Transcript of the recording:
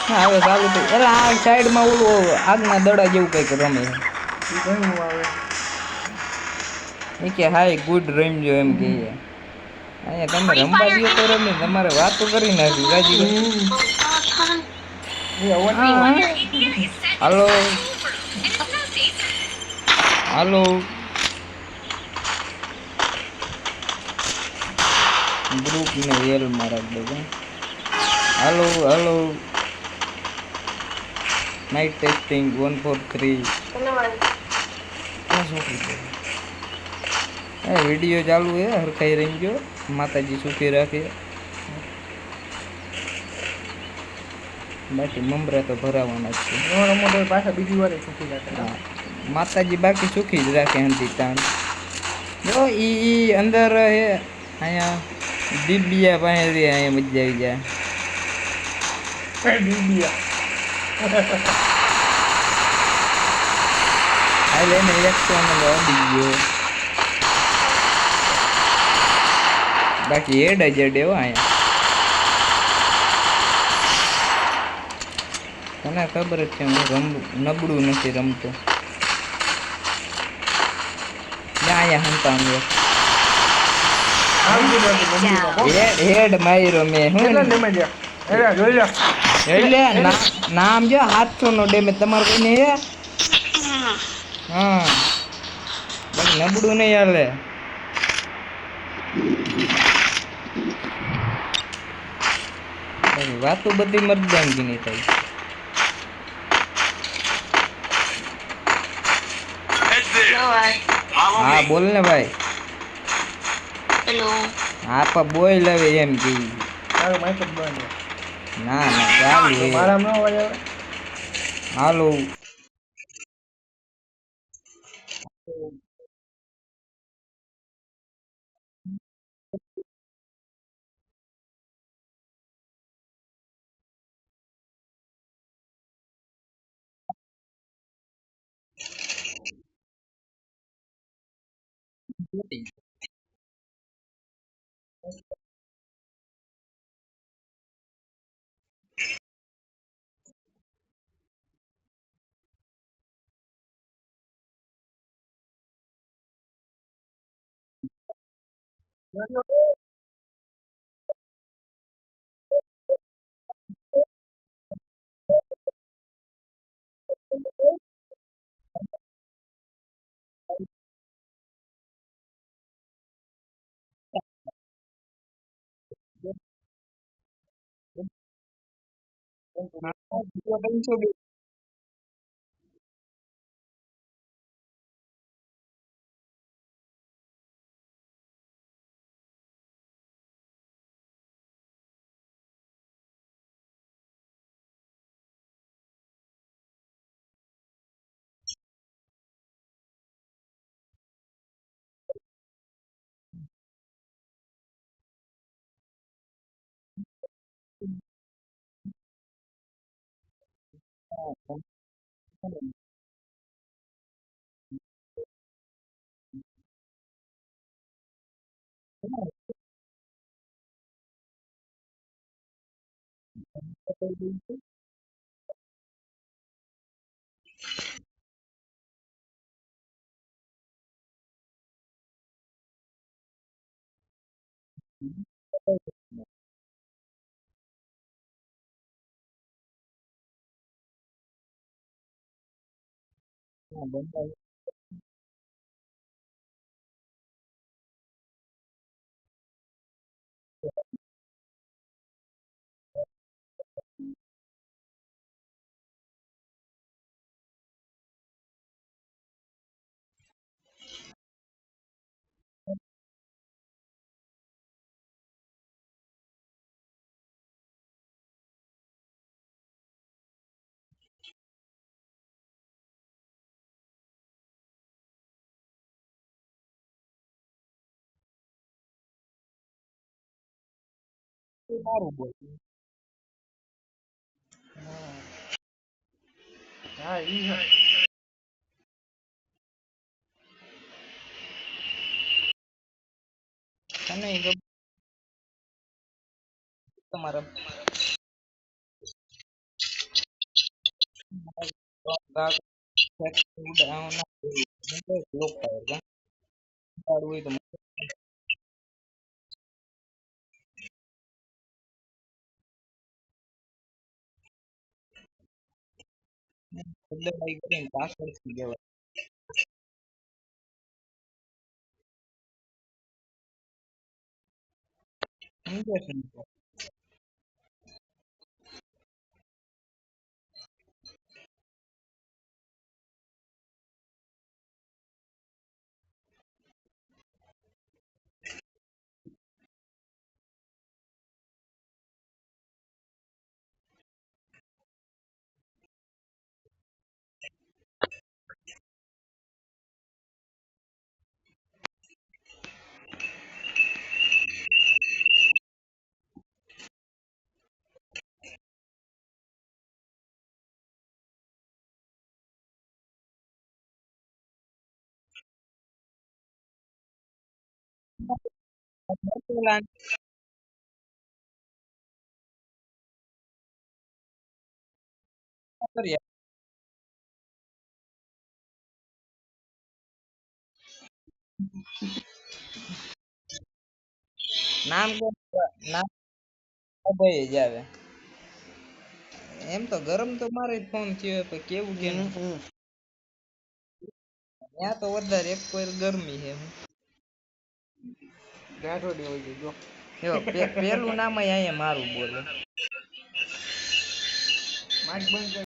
હા હવે ચાલુ થઈ એટલે આ સાઈડમાં ઓલું આગના દડા જેવું કંઈક રમે ઈ કયું આવે? એ કે હાય ગુડ રમજો એમ કે અહીંયા તમે રમવા દો તો રમે તમારે વાતો કરી નાખી રાજીભાઈ. એ અવાજ કેવો હા આવે? હાલો હાલો ગ્રુપ ને એલ માં રાખ દેજો. હાલો હાલો માઇક ટેસ્ટિંગ 1 4 3. ક્યાં છોકરી છે? એ વિડીયો ચાલુ હે હરખાઈ રહી ગયો. માતાજી સુખી રાખે. બાકી મમરા તો ભરાવાના જ છે. નો રમો તો પાછા બીજી વાર છૂટી જશે. હા માતાજી બાકી સુખી જ રાખે હંધી તાણ. જો ઈ અંદર હે અહીંયા દીબિયા પાસે રે અહીંયા મજા આવી જાય. દીબિયા હાલ એને 100 અડી ગયો. બાકી હેડ જ એડે હો અહીંયા. તને ખબર જ છે હું નબળું નથી રમતો. અહીંયા હંતા હેડ માર્યો મેં હું એટલે નામ જો 700 નો ડેમેજ તમારે કોઈને હે? હા બાકી નબળું નહીં હાલે. વાતો બધી મરદાનગી ની થાય. હા બોલ ને ભાઈ. હેલો હા પણ બોલ હવે એમ કે તારો માઈક જ બંધ. ના ના ચાલુ હે. મારા નો અવાજ આવે. હાલો મારું બોલ. હા ઈ તને ખબર તમારા ગાક ઉડાવ ના લોક પાવર કા ઉડાડવું હોય તો એટલે ભાઈ કરીને પાછળ થી જવાય. સમજે છે ને? પેલા કરીએ. નામ કે નામ ભાઈ જ આવે. એમ તો ગરમ તો મારે જ ફોન થયો પણ કેવું કે ત્યાં તો વધારે એક કોઈ ગરમી છે ગાંઠોડી હોય છે જો. પેલું નામ અહીંયા મારું બોલે માઇક બંધ કર.